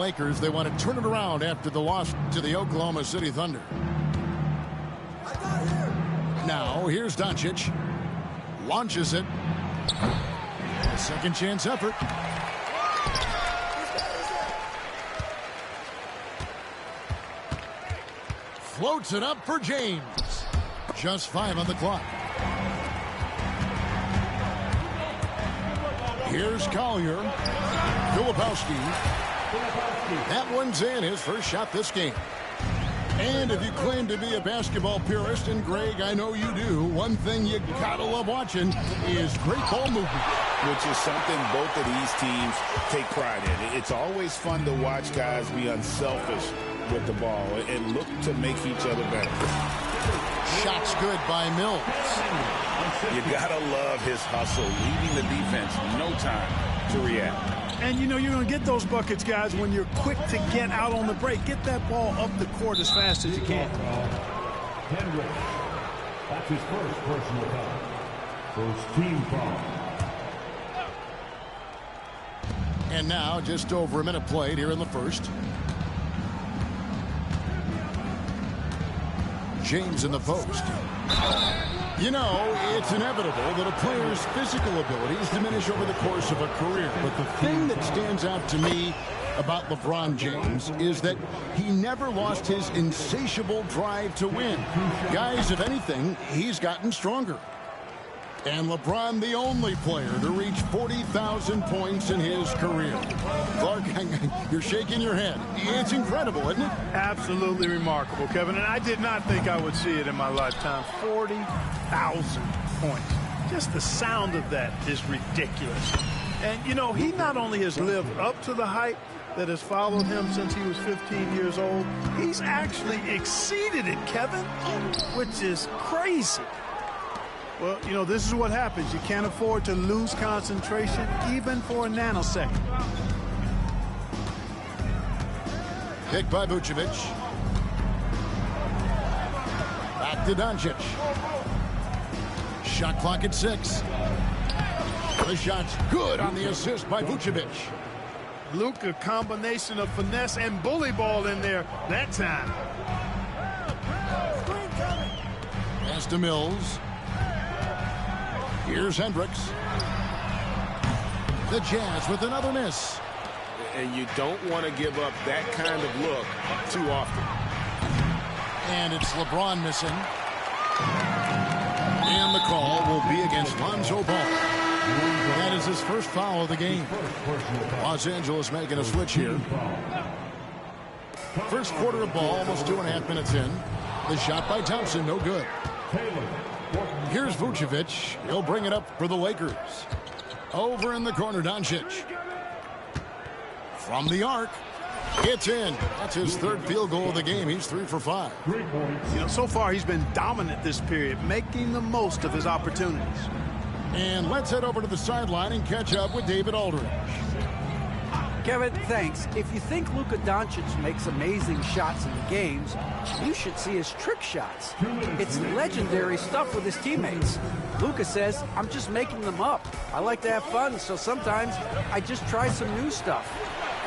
Lakers, they want to turn it around after the loss to the Oklahoma City Thunder. Now, here's Doncic. Launches it. A second chance effort. Floats it up for James. Just 5 on the clock. Here's Collier. Filipowski. That one's in, his first shot this game. And if you claim to be a basketball purist, and Greg, I know you do, one thing you gotta love watching is great ball movement. Which is something both of these teams take pride in. It's always fun to watch guys be unselfish with the ball and look to make each other better. Shots good by Mills. You gotta love his hustle, leaving the defense no time to react. And, you know, you're going to get those buckets, guys, when you're quick to get out on the break. Get that ball up the court as fast as you can. Henry. That's his first personal foul. First team foul. And now, just over a minute played here in the first. James in the post. You know, it's inevitable that a player's physical abilities diminish over the course of a career. But the thing that stands out to me about LeBron James is that he never lost his insatiable drive to win. Guys, if anything, he's gotten stronger. And LeBron, the only player to reach 40,000 points in his career. Clark, you're shaking your head. It's incredible, isn't it? Absolutely remarkable, Kevin. And I did not think I would see it in my lifetime. 40,000 points. Just the sound of that is ridiculous. And, you know, he not only has lived up to the hype that has followed him since he was 15 years old, he's actually exceeded it, Kevin, which is crazy. Well, you know, this is what happens. You can't afford to lose concentration even for a nanosecond. Pick by Vucevic. Back to Doncic. Shot clock at 6. The shot's good on the assist by Vucevic. Luka, combination of finesse and bully ball in there that time. Pass to Mills. Here's Hendricks. The Jazz with another miss. And you don't want to give up that kind of look too often. And it's LeBron missing. And the call will be against Lonzo Ball. That is his first foul of the game. Los Angeles making a switch here. First quarter of ball, almost 2.5 minutes in. The shot by Thompson, no good. Here's Vucevic. He'll bring it up for the Lakers. Over in the corner, Doncic. From the arc. It's in. That's his third field goal of the game. He's 3 for 5. You know, so far he's been dominant this period, making the most of his opportunities. And let's head over to the sideline and catch up with David Aldridge. Kevin, thanks. If you think Luka Doncic makes amazing shots in games, you should see his trick shots. It's legendary stuff with his teammates. Luka says, I'm just making them up. I like to have fun, so sometimes I just try some new stuff.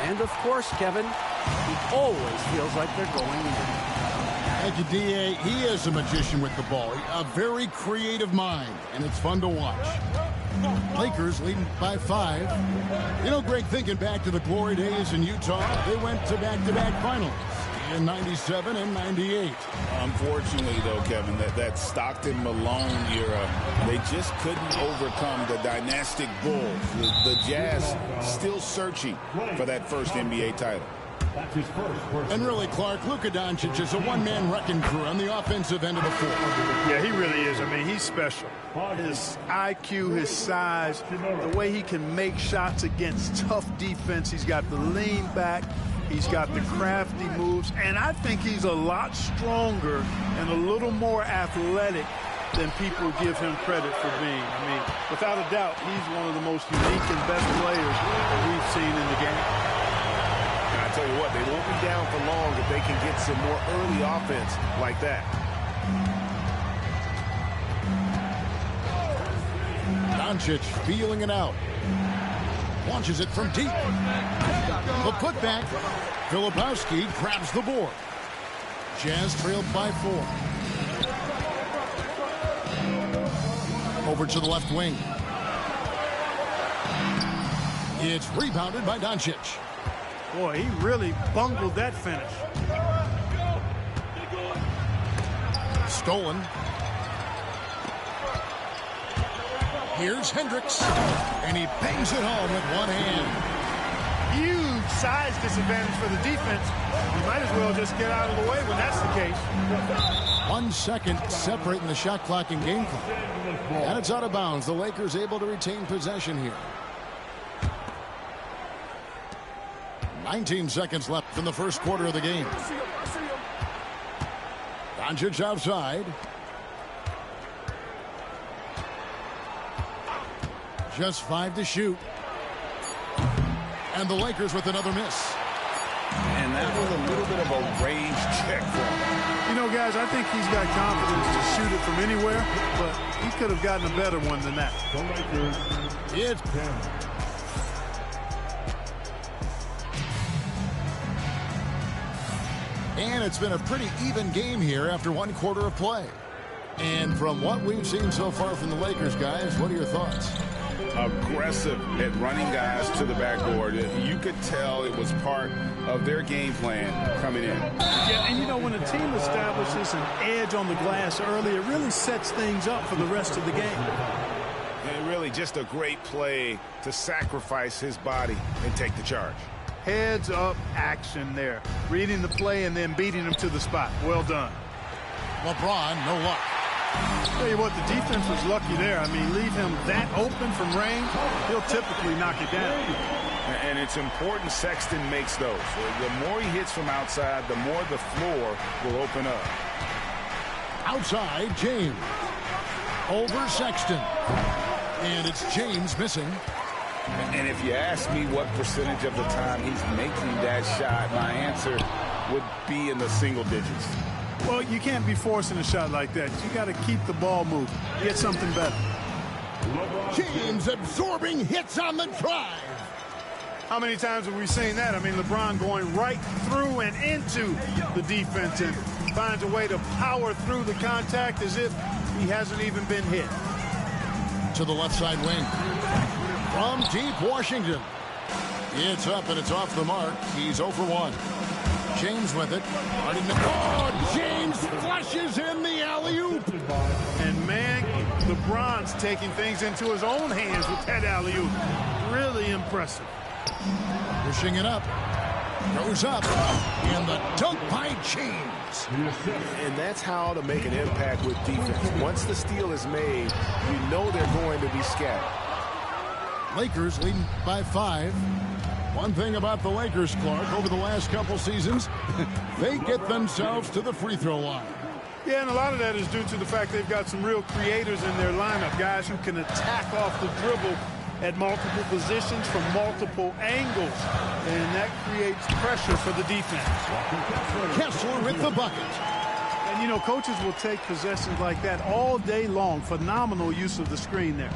And of course, Kevin, he always feels like they're going in. Thank you, D.A. He is a magician with the ball. A very creative mind, and it's fun to watch. Lakers leading by 5. You know, Greg, thinking back to the glory days in Utah, they went to back-to-back finals in 97 and 98. Unfortunately, though, Kevin, that Stockton-Malone era, they just couldn't overcome the dynastic Bulls. The Jazz still searching for that first NBA title. And really, Clark, Luka Doncic is a one-man wrecking crew on the offensive end of the floor. Yeah, he really is. I mean, he's special. His IQ, his size, the way he can make shots against tough defense. He's got the lean back. He's got the crafty moves. And I think he's a lot stronger and a little more athletic than people give him credit for being. I mean, without a doubt, he's one of the most unique and best players that we've seen in the game. I tell you what, they won't be down for long if they can get some more early offense like that. Doncic feeling it out. Launches it from deep. The putback. Filipowski grabs the board. Jazz trailed by 4. Over to the left wing. It's rebounded by Doncic. Boy, he really bungled that finish. Stolen. Here's Hendricks. And he bangs it home with one hand. Huge size disadvantage for the defense. You might as well just get out of the way when that's the case. 1 second separating the shot clock and game clock. And it's out of bounds. The Lakers able to retain possession here. 19 seconds left in the first quarter of the game. Doncic outside. Just 5 to shoot. And the Lakers with another miss. And that was a little bit of a range check for him. You know, guys, I think he's got confidence to shoot it from anywhere, but he could have gotten a better one than that. It's and it's been a pretty even game here after 1 quarter of play. And from what we've seen so far from the Lakers, guys, what are your thoughts? Aggressive at running guys to the backboard. You could tell it was part of their game plan coming in. Yeah, and you know, when a team establishes an edge on the glass early, it really sets things up for the rest of the game. And really just a great play to sacrifice his body and take the charge. Heads up action there. Reading the play and then beating him to the spot. Well done. LeBron, no luck. Tell you what, the defense was lucky there. I mean, leave him that open from range, he'll typically knock it down. And it's important Sexton makes those. The more he hits from outside, the more the floor will open up. Outside, James. Over Sexton. And it's James missing. And if you ask me what percentage of the time he's making that shot, my answer would be in the single digits. Well, you can't be forcing a shot like that. You got to keep the ball moving. Get something better. James absorbing hits on the drive. How many times have we seen that? I mean, LeBron going right through and into the defense and finds a way to power through the contact as if he hasn't even been hit. To the left side wing. From deep Washington. It's up and it's off the mark. He's 0 for 1. James with it. Oh, James flushes in the alley-oop. And, man, LeBron's taking things into his own hands with that alley-oop. Really impressive. Pushing it up. Goes up. And the dunk by James. And that's how to make an impact with defense. Once the steal is made, you know they're going to be scattered. Lakers leading by 5. One thing about the Lakers, Clark, over the last couple seasons, they get themselves to the free throw line. Yeah, and a lot of that is due to the fact they've got some real creators in their lineup, guys who can attack off the dribble at multiple positions from multiple angles, and that creates pressure for the defense. Kessler with the bucket. And, you know, coaches will take possessions like that all day long. Phenomenal use of the screen there.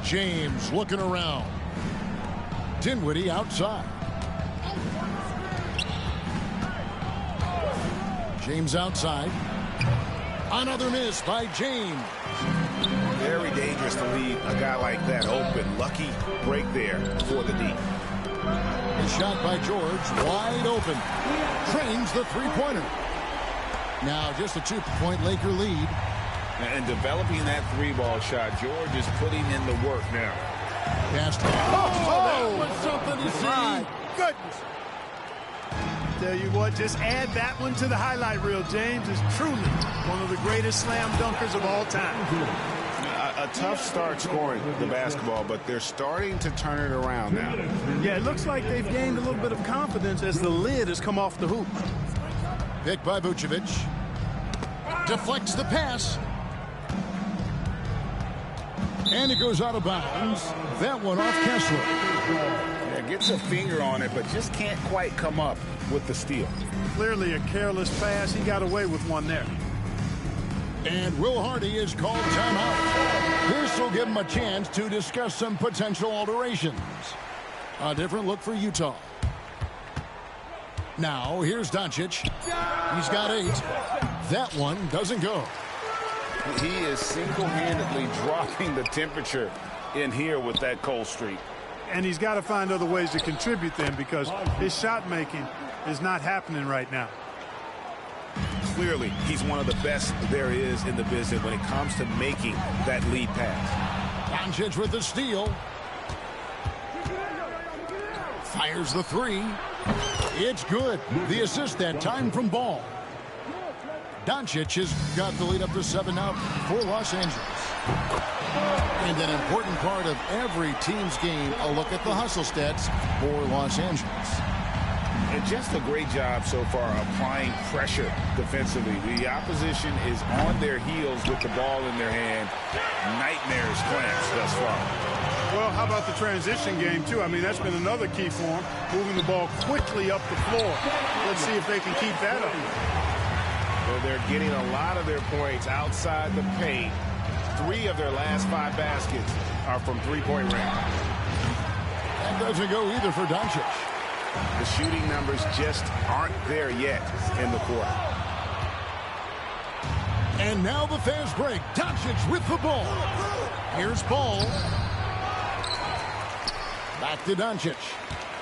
James looking around. Dinwiddie outside. James outside. Another miss by James. Very dangerous to leave a guy like that open. Lucky break there for the D. A shot by George, wide open. Trains the three-pointer. Now just a 2-point Laker lead. And developing that 3-ball shot, George is putting in the work now. Past that was something to see. My goodness. Tell you what, just add that one to the highlight reel. James is truly one of the greatest slam dunkers of all time. A tough start scoring the basketball, but they're starting to turn it around now. Yeah, it looks like they've gained a little bit of confidence as the lid has come off the hoop. Picked by Vucevic. Deflects the pass. And it goes out of bounds. That one off Kessler. Yeah, gets a finger on it, but just can't quite come up with the steal. Clearly a careless pass. He got away with one there. And Will Hardy is called timeout. This will give him a chance to discuss some potential alterations. A different look for Utah. Now, here's Doncic. He's got 8. That one doesn't go. He is single-handedly dropping the temperature in here with that cold streak. And he's got to find other ways to contribute then, because his shot making is not happening right now. Clearly, he's one of the best there is in the business when it comes to making that lead pass. Doncic with the steal. Fires the 3. It's good. The assist that time from Ball. Doncic has got the lead up to 7 now for Los Angeles. And an important part of every team's game, a look at the hustle stats for Los Angeles. And just a great job so far applying pressure defensively. The opposition is on their heels with the ball in their hand. Nightmares plans thus far. Well, how about the transition game, too? I mean, that's been another key for them, moving the ball quickly up the floor. Let's see if they can keep that up. Well, they're getting a lot of their points outside the paint. 3 of their last 5 baskets are from three-point range. That doesn't go either for Doncic. The shooting numbers just aren't there yet in the quarter. And now the fast break. Doncic with the ball. Here's Ball. Back to Doncic.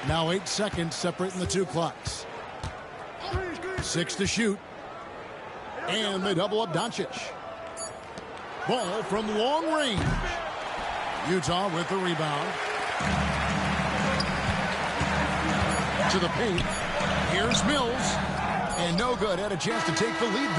Now 8 seconds separating the 2 clocks. 6 to shoot. And they double up Doncic. Ball from long range. Utah with the rebound. To the paint. Here's Mills. And no good. Had a chance to take the lead.